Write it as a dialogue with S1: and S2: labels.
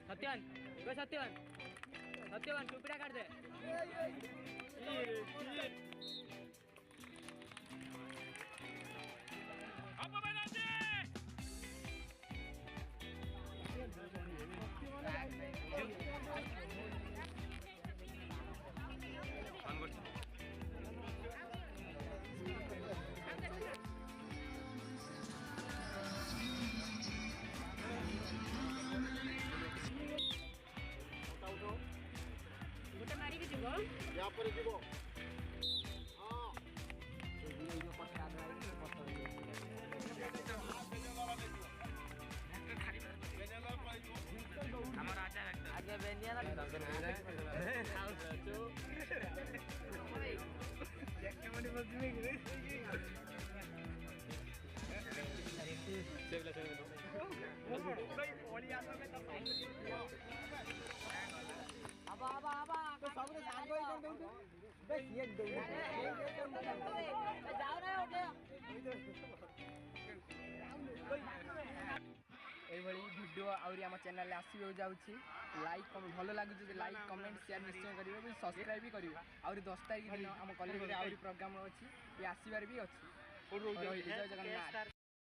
S1: सत्यन सत्यन सत्यवान टुपड़ा काट दे
S2: गोटे मारी के जीवो
S3: या पर जीवो
S1: हमारा आगे बेनिया ना वीडियो आम चैनल आसो जाऊँगी लाइक भल लगे लाइक कमेंट शेयर निश्चय करेंगे सब्सक्राइब भी करेंगे आउरी 10 तारीख दिन आम कॉलेज में आउरी प्रोग्राम अच्छी ये आसबार भी अच्छी जय जगन्नाथ।